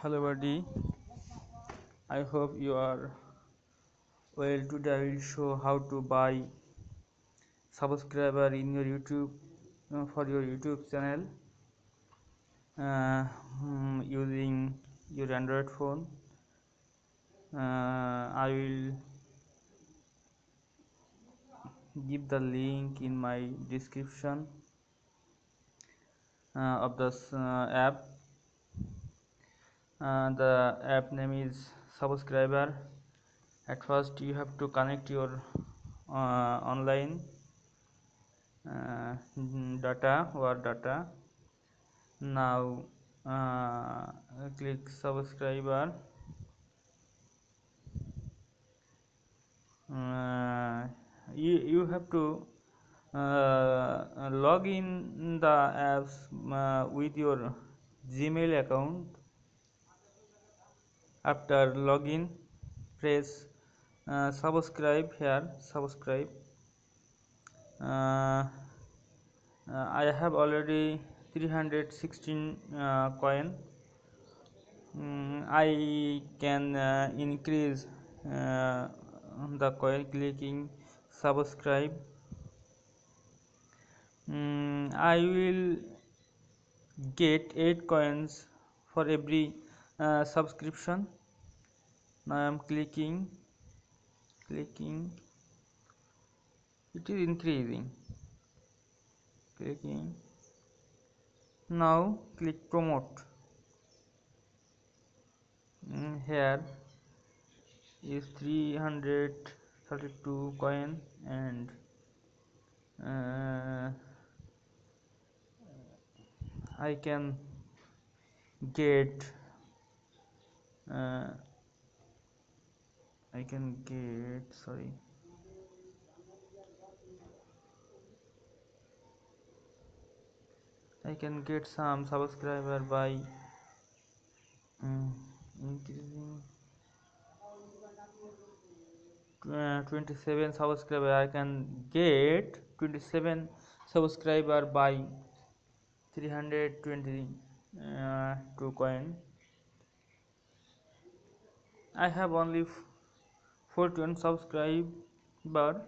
Hello buddy, I hope you are well. Today I will show how to buy subscriber in your YouTube for your YouTube channel using your Android phone. I will give the link in my description of this app. The app name is Subscriber. At first you have to connect your online data. Now click subscriber. You have to log in the apps with your Gmail account. After login, press subscribe here. Subscribe. I have already 316 coin. I can increase the coin clicking subscribe. I will get 8 coins for every subscription. Now I am clicking, it is increasing, clicking. Now click promote. Here is 332 coin and I can get sorry, I can get some subscriber by increasing 27 subscriber. I can get 27 subscriber by 322 coin. I have only 41 subscriber.